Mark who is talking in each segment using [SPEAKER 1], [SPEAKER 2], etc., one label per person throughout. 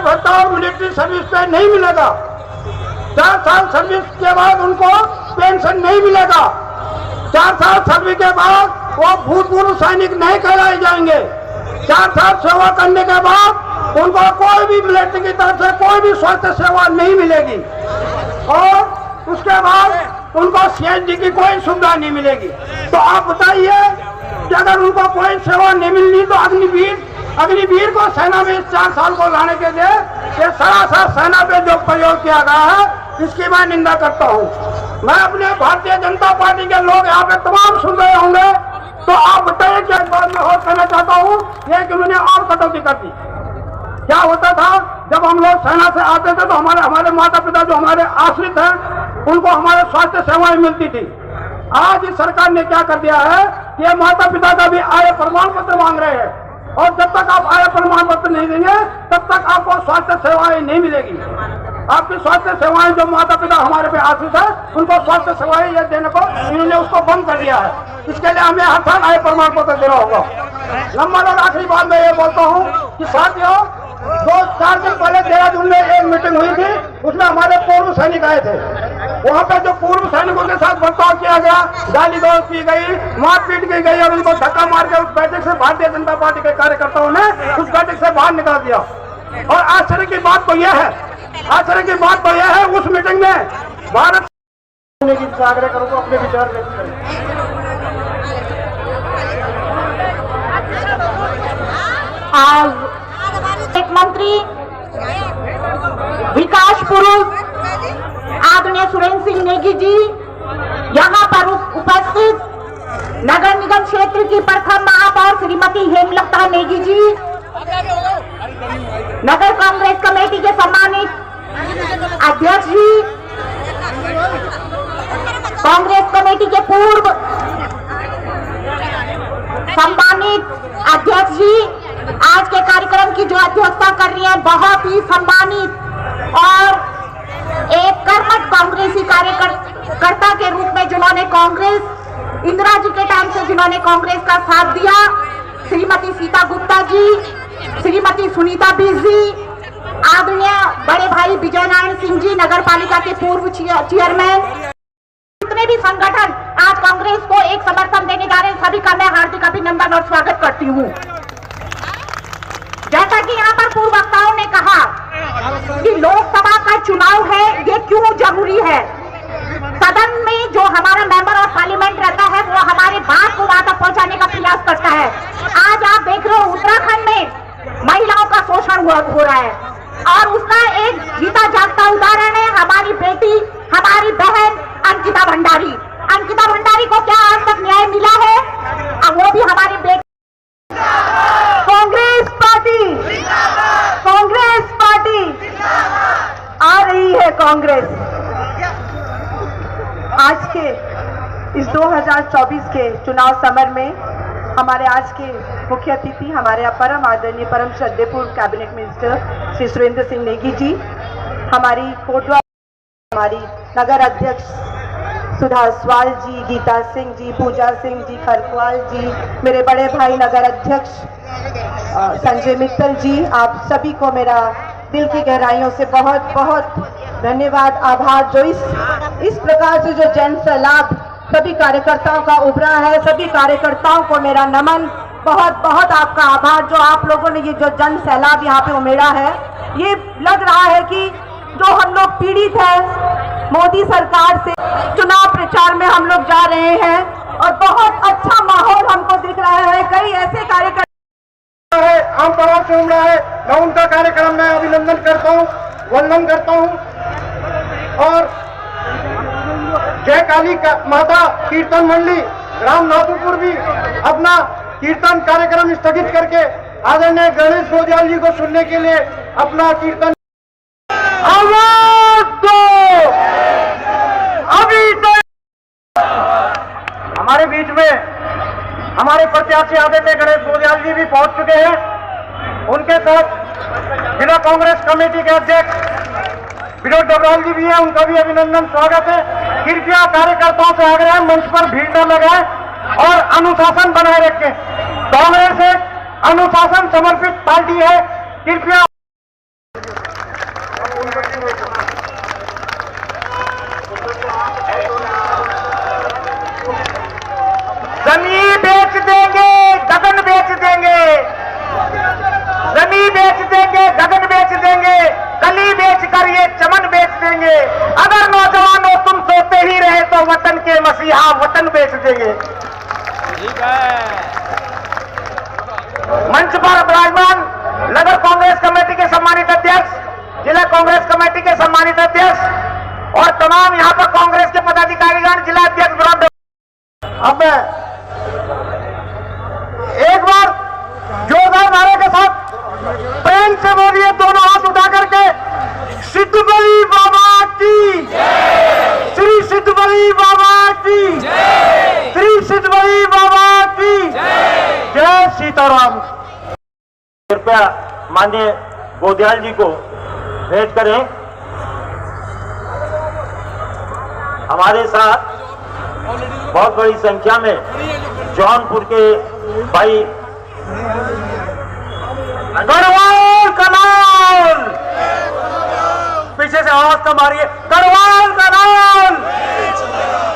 [SPEAKER 1] भत्ता और military service पे नहीं मिलेगा। 4 साल सर्विस के बाद उनको पेंशन नहीं मिलेगा। 4 साल सर्विस के बाद वो भूतपूर्व सैनिक नहीं कहलाए जाएंगे। 4 साल सेवा करने के बाद उनको कोई भी मिलिट्री की तरफ से कोई भी स्वास्थ्य सेवा नहीं मिलेगी और उसके बाद उनको सीएसडी की कोई सुविधा नहीं मिलेगी। तो आप बताइए कि अगर उनको कोई सेवा नहीं मिलनी तो अग्निवीर को सेना में इस 4 साल को लाने के लिए ये सरासर सेना पे जो प्रयोग किया गया है इसकी मैं निंदा करता हूँ। मैं अपने भारतीय जनता पार्टी के लोग यहाँ पे तमाम सुन रहे होंगे, तो आप बताइए क्या एक बात मैं और कहना चाहता हूँ, ये कि उन्होंने और कटौती कर दी। क्या होता था जब हम लोग सेना से आते थे तो हमारे माता पिता जो हमारे आश्रित हैं उनको हमारे स्वास्थ्य सेवाएं मिलती थी। आज इस सरकार ने क्या कर दिया है कि ये माता पिता का भी आय प्रमाण पत्र मांग रहे हैं और जब तक आप आय प्रमाण पत्र नहीं देंगे तब तक आपको स्वास्थ्य सेवाएं नहीं मिलेगी। आपकी स्वास्थ्य सेवाएं जो माता पिता हमारे पे आश्रित है उनको स्वास्थ्य सेवाएं ये देने को इन्होंने उसको बंद कर दिया है। इसके लिए हमें हर साल आय प्रमाण पत्र देना होगा। नंबर और आखिरी बात मैं ये बोलता हूँ कि साथियों 2-4 दिन पहले देहरादून में एक मीटिंग हुई थी, उसमें हमारे पूर्व सैनिक आए थे। वहाँ पर जो पूर्व सैनिकों के साथ बर्ताव किया गया, गाली गलौज की गई, मारपीट की गई और उनको धक्का मार के उस बैठक से भारतीय जनता पार्टी के कार्यकर्ताओं ने उस बैठक से बाहर निकाल दिया। और आश्चर्य की बात तो यह है उस मीटिंग में भारत की आग्रह करूंगा अपने विचार व्यक्त करें।
[SPEAKER 2] आज एक मंत्री विकास पुरुष आदरणीय सुरेंद्र सिंह नेगी जी यहाँ पर उपस्थित नगर निगम क्षेत्र की प्रथम महापौर श्रीमती हेमलता नेगी जी, नगर कांग्रेस कमेटी के सम्मानित अध्यक्ष जी, कांग्रेस कमेटी के पूर्व सम्मानित अध्यक्ष जी, आज के कार्यक्रम की जो अध्यक्षता कर रही है बहुत ही सम्मानित और एक कर्मठ कांग्रेसी कार्यकर्ता के रूप में जिन्होंने कांग्रेस इंदिरा जी के टाइम से जिन्होंने कांग्रेस का साथ दिया, श्रीमती सीता गुप्ता जी, श्रीमती सुनीता बीस जी, आदरणीय बड़े भाई विजय नारायण सिंह जी, नगर पालिका के पूर्व चेयरमैन, जितने भी संगठन आज कांग्रेस को एक समर्थन देने जा रहे हैं सभी का मैं हार्दिक अभिनंदन और स्वागत करती हूँ। जैसा कि यहाँ पर पूर्व वक्ताओं ने कहा कि लोकसभा का चुनाव है ये क्यों जरूरी है। सदन में जो हमारा मेंबर ऑफ पार्लियामेंट रहता है वो हमारे बात को वहां तक पहुंचाने का प्रयास करता है। आज आप देख रहे हो उत्तराखंड में महिलाओं का शोषण हो रहा है और उसका एक जीता जागता उदाहरण है हमारी बेटी, हमारी बहन अंकिता भंडारी। अंकिता भंडारी को क्या आज तक न्याय मिला है? अब वो भी हमारी बेटी। कांग्रेस पार्टी आ रही है। कांग्रेस आज के इस 2024 के चुनाव समर में हमारे आज के मुख्य अतिथि हमारे परम आदरणीय परम श्रद्धेय पूर्व कैबिनेट मिनिस्टर श्री सुरेंद्र सिंह नेगी जी, हमारी कोटवा हमारी नगर अध्यक्ष सुधा स्वाल जी, गीता सिंह जी, पूजा सिंह जी, खरकवाल जी, मेरे बड़े भाई नगर अध्यक्ष संजय मित्तल जी, आप सभी को मेरा दिल की गहराइयों से बहुत बहुत धन्यवाद, आभार। जो इस प्रकार से जो जन सैलाब सभी कार्यकर्ताओं का उभरा है, सभी कार्यकर्ताओं को मेरा नमन, बहुत बहुत आपका आभार। जो आप लोगों ने ये जो जन सैलाब यहाँ पे उमेड़ा है, ये लग रहा है कि जो हम लोग पीड़ित हैं मोदी सरकार से, चुनाव प्रचार में हम लोग जा रहे हैं और बहुत अच्छा माहौल हमको दिख रहा है। कई ऐसे कार्यकर्ता
[SPEAKER 1] आम प्रवास से उमड़ा है, मैं उनका कार्यक्रम में अभिनंदन करता हूँ, वंदन करता हूँ। और जय काली माता कीर्तन मंडली रामनाथपुर भी अपना कीर्तन कार्यक्रम स्थगित करके आदरणीय गणेश गोदियाल जी को सुनने के लिए अपना कीर्तन आवाज दो। अभी तो हमारे बीच में हमारे प्रत्याशी आदित्य गणेश गोदियाल जी भी पहुंच चुके हैं। उनके साथ जिला कांग्रेस कमेटी के अध्यक्ष विनोद डोगराल जी भी हैं, उनका भी अभिनंदन स्वागत है। कृपया कार्यकर्ताओं से आग्रह है मंच पर भीड़ न लगाएं और अनुशासन बनाए रखें। कांग्रेस एक अनुशासन समर्पित पार्टी है, कृपया
[SPEAKER 3] देंगे, गगन बेच देंगे, कली बेच कर ये चमन बेच देंगे। अगर नौजवानों तुम सोते ही रहे तो वतन के मसीहा वतन बेच देंगे।
[SPEAKER 4] ठीक है।
[SPEAKER 3] मंच पर विराजमान नगर कांग्रेस कमेटी के सम्मानित अध्यक्ष, जिला कांग्रेस कमेटी के सम्मानित अध्यक्ष और तमाम यहां पर कांग्रेस के पदाधिकारीगण, जिला अध्यक्ष विरोध। अब मैं एक बार जोरदार नारे के साथ प्रेम से बोलिए, दोनों हाथ उठा करके, सिद्ध बली बाबा की, श्री सिद्ध बली बाबा की, श्री सिद्ध बली बाबा की जय सीताराम। कृपया माननीय गोदियाल जी को भेंट करें। हमारे साथ बहुत बड़ी संख्या में जौनपुर के भाई गढ़वाल कनाल, पीछे से आवाज कम आ रही है, गढ़वाल कनाल,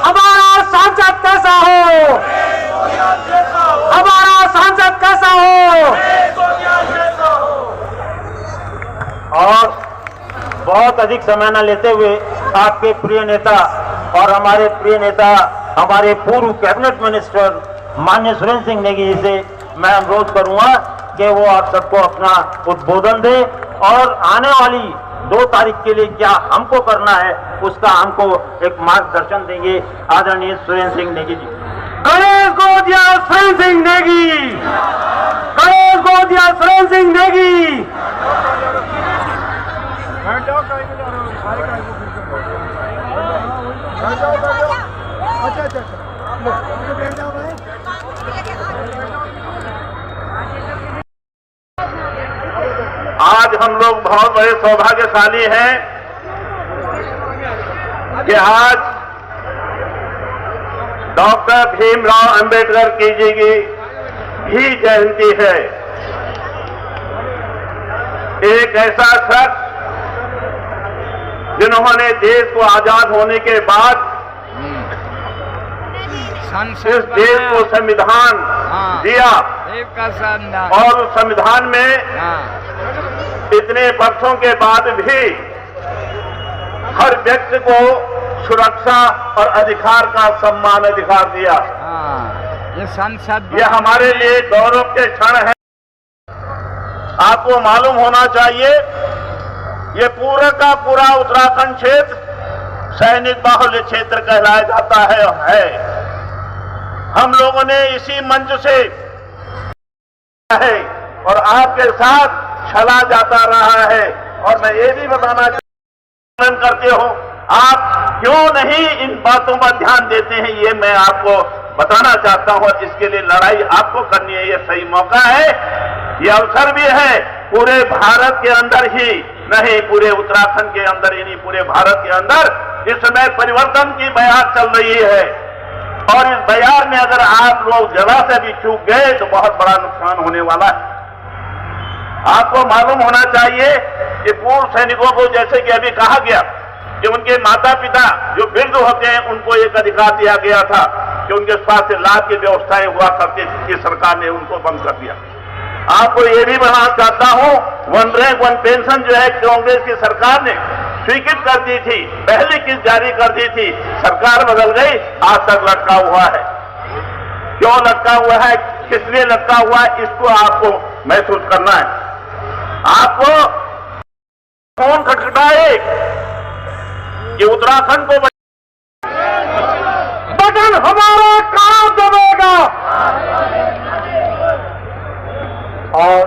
[SPEAKER 3] हमारा सांसद कैसा हो, हमारा सांसद कैसा हो। और बहुत अधिक समय न लेते हुए आपके प्रिय नेता और हमारे प्रिय नेता, हमारे पूर्व कैबिनेट मिनिस्टर माननीय सुरेंद्र सिंह नेगी जी से मैं अनुरोध करूंगा कि वो आप सबको अपना उद्बोधन दे और आने वाली 2 तारीख के लिए क्या हमको करना है उसका हमको एक मार्गदर्शन देंगे आदरणीय सुरेंद्र सिंह नेगी जी। गणेश गोदिया सुरेंद्र सिंह नेगी, गणेश गोदिया सुरेंद्र सिंह नेगी। आज हम लोग बहुत बड़े सौभाग्यशाली हैं कि आज डॉक्टर भीमराव अंबेडकर की जी की भी जयंती है। एक ऐसा शख्स जिन्होंने देश को आजाद होने के बाद इस देश को संविधान दिया और उस संविधान में इतने वर्षों के बाद भी हर व्यक्ति को सुरक्षा और अधिकार का सम्मान अधिकार दिया।
[SPEAKER 4] ये संसद,
[SPEAKER 3] ये हमारे लिए गौरव के क्षण है। आपको मालूम होना चाहिए ये पूरा का पूरा उत्तराखंड क्षेत्र सैनिक बाहुल्य क्षेत्र कहलाया जाता है। हम लोगों ने इसी मंच से है और आपके साथ चला जाता रहा है। और मैं ये भी बताना करते हो, आप क्यों नहीं इन बातों पर ध्यान देते हैं, ये मैं आपको बताना चाहता हूं। इसके लिए लड़ाई आपको करनी है, ये सही मौका है, ये अवसर भी है। पूरे भारत के अंदर ही नहीं, पूरे उत्तराखंड के अंदर ही नहीं, पूरे भारत के अंदर इस समय परिवर्तन की बयार चल रही है। और इस बयार में अगर आप लोग जरा से भी चूक गए तो बहुत बड़ा नुकसान होने वाला है। आपको मालूम होना चाहिए कि पूर्व सैनिकों को, जैसे कि अभी कहा गया, कि उनके माता पिता जो वृद्ध होते हैं उनको एक अधिकार दिया गया था कि उनके स्वास्थ्य लाभ की व्यवस्थाएं हुआ करती थी, कि सरकार ने उनको बंद कर दिया। आपको ये भी बताना चाहता हूं, वन रैंक वन पेंशन जो है कांग्रेस की सरकार ने स्वीकृत कर दी थी, पहली किस्त जारी कर दी थी, सरकार बदल गई, आज तक लटका हुआ है। क्यों लटका हुआ है, किस लिए लटका हुआ है, इसको आपको महसूस करना है। आपको फोन खटखटाए कि उत्तराखंड को बटन हमारा कहां दबेगा। और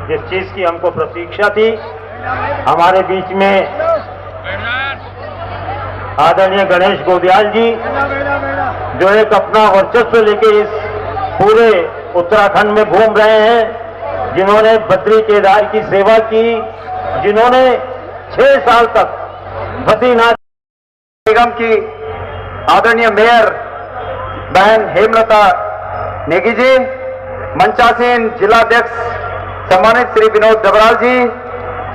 [SPEAKER 3] जिस चीज की हमको प्रतीक्षा थी, हमारे बीच में आदरणीय गणेश गोदियाल जी जो एक अपना वर्चस्व लेके इस पूरे उत्तराखंड में घूम रहे हैं, जिन्होंने बद्री केदार की सेवा की, जिन्होंने 6 साल तक बद्रीनाथ निगम की आदरणीय मेयर बहन हेमलता नेगी जी, मंचासीन जिलाध्यक्ष सम्मानित श्री विनोद डबराल जी,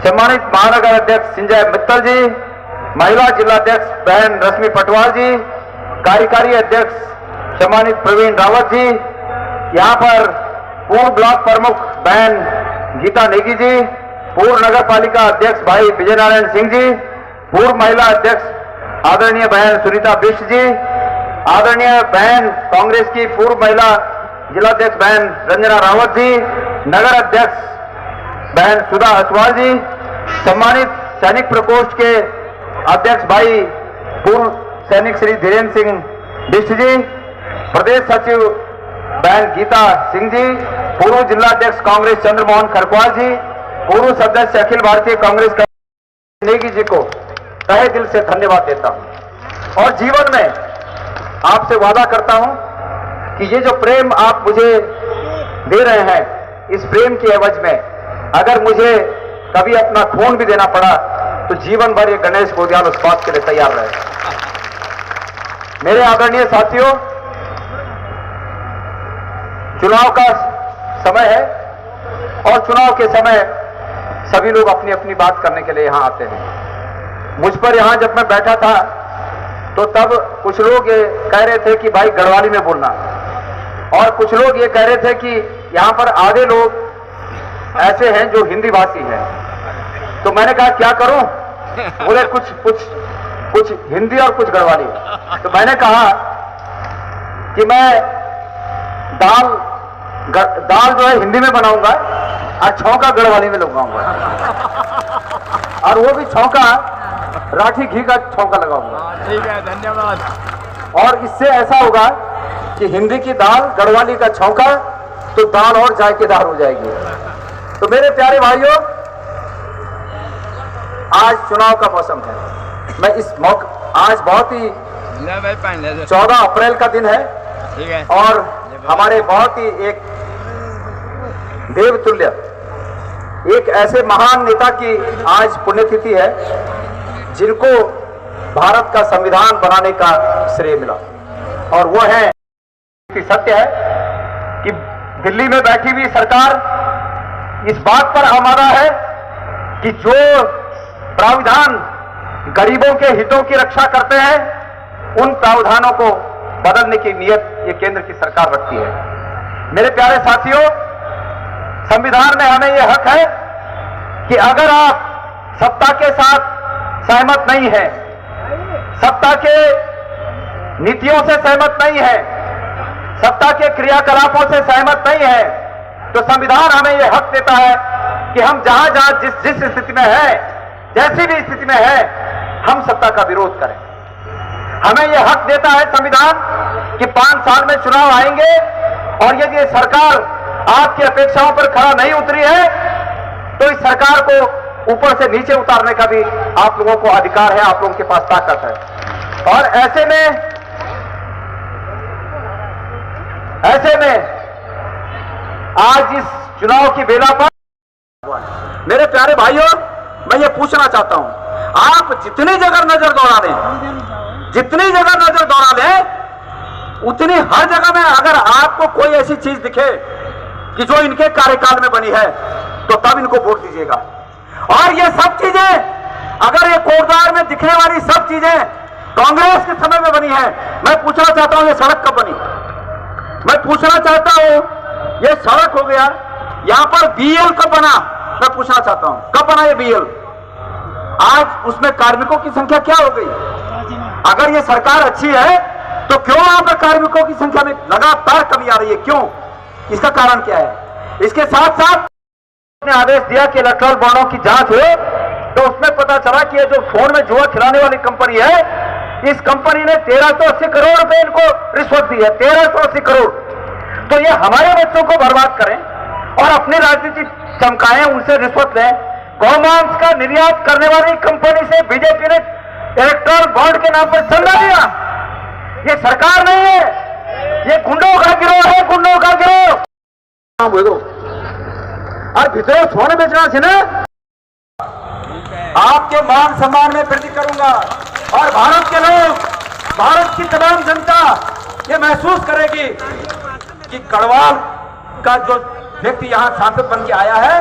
[SPEAKER 3] सम्मानित महानगर अध्यक्ष संजय मित्तल जी, महिला जिलाध्यक्ष बहन रश्मि पटवार जी, कार्यकारी अध्यक्ष सम्मानित प्रवीण रावत जी, यहाँ पर पूर्व ब्लॉक प्रमुख बहन
[SPEAKER 5] गीता नेगी जी, पूर्व नगर पालिका अध्यक्ष भाई विजय नारायण सिंह जी, पूर्व महिला अध्यक्ष आदरणीय बहन सुनीता बिष्ट जी, आदरणीय बहन कांग्रेस की पूर्व महिला जिलाध्यक्ष बहन रंजना रावत जी, नगर अध्यक्ष बहन सुधा असवाल जी, सम्मानित सैनिक प्रकोष्ठ के अध्यक्ष भाई पूर्व सैनिक श्री धीरेन्द्र सिंह बिष्ट जी, प्रदेश सचिव बहन गीता सिंह जी, पूर्व जिलाध्यक्ष कांग्रेस चंद्रमोहन खरकवाल जी, पूर्व सदस्य अखिल भारतीय कांग्रेस नेगी जी को तहे दिल से धन्यवाद देता हूं। और जीवन में आपसे वादा करता हूं कि ये जो प्रेम आप मुझे दे रहे हैं, इस प्रेम के एवज में अगर मुझे कभी अपना खून भी देना पड़ा तो जीवन भर ये गणेश गोदियाल उस बात के लिए तैयार रहे। मेरे आदरणीय साथियों, चुनाव का समय है और चुनाव के समय सभी लोग अपनी अपनी बात करने के लिए यहां आते हैं। मुझ पर यहां जब मैं बैठा था तो तब कुछ लोग ये कह रहे थे कि भाई गढ़वाली में बोलना, और कुछ लोग ये कह रहे थे कि यहां पर आधे लोग ऐसे हैं जो हिंदी भाषी हैं। तो मैंने कहा क्या करूं? बोले कुछ हिंदी और कुछ गढ़वाली। तो मैंने कहा कि मैं दाल जो है हिंदी में बनाऊंगा और छौंका गढ़वाली में लगाऊंगा, और वो भी छौंका राठी घी का छौंका लगाऊंगा।
[SPEAKER 4] ठीक है, धन्यवाद।
[SPEAKER 5] और इससे ऐसा होगा कि हिंदी की दाल, गढ़वाली का छौंका, तो दाल और जायकेदार हो जाएगी। तो मेरे प्यारे भाइयों, आज चुनाव का मौसम है। मैं इस मौका, आज बहुत ही 14 अप्रैल का दिन है,
[SPEAKER 4] ठीक है,
[SPEAKER 5] और हमारे बहुत ही एक देवतुल्य, एक ऐसे महान नेता की आज पुण्यतिथि है जिनको भारत का संविधान बनाने का श्रेय मिला। और वो है कि सत्य है कि दिल्ली में बैठी हुई सरकार इस बात पर आमादा है कि जो प्रावधान गरीबों के हितों की रक्षा करते हैं, उन प्रावधानों को बदलने की नीयत ये केंद्र की सरकार रखती है। मेरे प्यारे साथियों, संविधान में हमें यह हक है कि अगर आप सत्ता के साथ सहमत नहीं हैं, सत्ता के नीतियों से सहमत नहीं है, सत्ता के क्रियाकलापों से सहमत नहीं है, तो संविधान हमें यह हक देता है कि हम जहां जहां जिस स्थिति में है, जैसी भी स्थिति में है, हम सत्ता का विरोध करें। हमें यह हक देता है संविधान कि 5 साल में चुनाव आएंगे, और यदि ये सरकार आपकी अपेक्षाओं पर खरा नहीं उतरी है तो इस सरकार को ऊपर से नीचे उतारने का भी आप लोगों को अधिकार है, आप लोगों के पास ताकत है। और ऐसे में आज इस चुनाव की बेला पर मेरे प्यारे भाइयों, मैं ये पूछना चाहता हूं, आप जितनी जगह नजर दौड़ा लें, जितनी जगह नजर दौड़ा लें, उतनी हर जगह में अगर आपको कोई ऐसी चीज दिखे कि जो इनके कार्यकाल में बनी है, तो तब इनको वोट दीजिएगा। और ये सब चीजें, अगर ये कोटद्वार में दिखने वाली सब चीजें कांग्रेस के समय में बनी है, मैं पूछना चाहता हूं ये सड़क कब बनी? मैं पूछना चाहता हूं ये सड़क हो गया, यहां पर बीएल कब बना? मैं पूछना चाहता हूं कब बना ये बीएल? आज उसमें कार्मिकों की संख्या क्या हो गई? अगर ये सरकार अच्छी है तो क्यों वहां पर कार्मिकों की संख्या में लगातार कमी आ रही है? क्यों? इसका कारण क्या है? इसके साथ साथ ने आदेश दिया कि इलेक्ट्रॉल बॉन्डों की जांच हो, तो उसमें पता चला कि ये जो फोन में जुआ खिलाने वाली कंपनी है, इस कंपनी ने 1380 करोड़ रुपए इनको रिश्वत दी है, 1380 करोड़। तो ये हमारे बच्चों को बर्बाद करें और अपनी राजनीति चमकाएं, उनसे रिश्वत लें। गौमांस का निर्यात करने वाली कंपनी से बीजेपी ने इलेक्ट्रॉल बॉन्ड के नाम पर चंदा लिया। ये सरकार नहीं है, ये गुंडों का गिरोह है, गुंडों का गिरोह। बोलो और भितरे सोने बेचना से ना, आपके मान सम्मान में वृद्धि करूंगा, और भारत के लोग, भारत की तमाम जनता ये महसूस करेगी कि गढ़वाल का जो व्यक्ति यहां सांसद बन के आया है,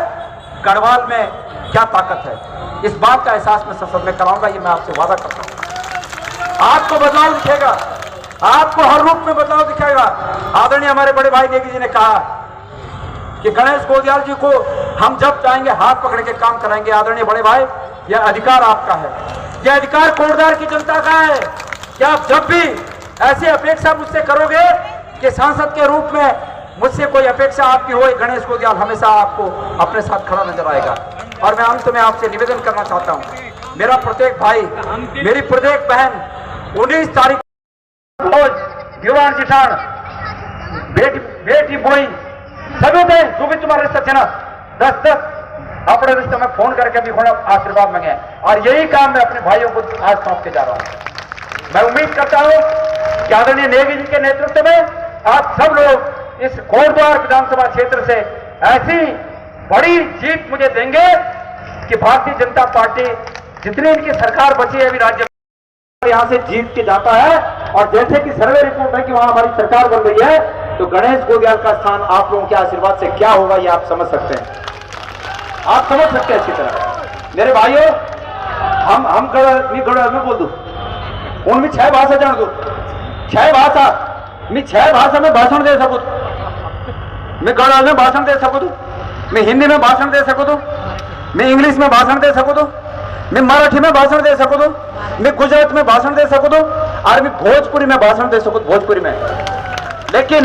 [SPEAKER 5] गढ़वाल में क्या ताकत है। इस बात का एहसास मैं संसद में कराऊंगा, ये मैं आपसे वादा करता हूं। आपको बदलाव दिखेगा, आपको हर रूप में बदलाव दिखेगा। आदरणीय हमारे बड़े भाई नेगी जी ने कहा कि गणेश गोदियाल जी को हम जब चाहेंगे हाथ पकड़ के काम कराएंगे। आदरणीय बड़े भाई, यह अधिकार आपका है, यह अधिकार कोटद्वार की जनता का है कि आप जब भी ऐसी अपेक्षा मुझसे करोगे कि सांसद के रूप में मुझसे कोई अपेक्षा आपकी हो, गणेश गोदियाल हमेशा आपको अपने साथ खड़ा नजर आएगा। और मैं अंत में आपसे निवेदन करना चाहता हूं, मेरा प्रत्येक भाई, मेरी प्रत्येक बहन 19 तारीख दिवाण जिठान बेटी बोई सभी थे जो भी तुम्हारे रिश्ते थे ना 10 अपने रिश्ते में फोन करके भी थोड़ा आशीर्वाद मांगे, और यही काम मैं अपने भाइयों को आज सौंप के जा रहा हूं। मैं उम्मीद करता हूं कि आदरणीय नेगी जी के नेतृत्व में आप सब लोग इस कोटद्वार विधानसभा क्षेत्र से ऐसी बड़ी जीत मुझे देंगे कि भारतीय जनता पार्टी जितनी इनकी सरकार बची है अभी राज्य यहां से जीत के जाता है। और जैसे कि सर्वे रिपोर्ट है कि वहां हमारी सरकार बन रही है, तो गणेश गोदियाल का स्थान आप लोगों के आशीर्वाद से क्या होगा ये आप समझ सकते हैं, आप समझ सकते हैं अच्छी तरह। मेरे भाइयों, हम गढ़ में बोल दू उनमें 6 भाषा जान दू, 6 भाषा मैं 6 भाषा में भाषण दे सकूं, मैं गढ़ में भाषण दे सकूं, मैं हिंदी में भाषण दे सकूं, मैं इंग्लिश में भाषण दे सकूं, मैं मराठी में भाषण दे सकूं, मैं गुजरात में भाषण दे सकूं, और मैं भोजपुरी में भाषण दे सकूं, भोजपुरी में। लेकिन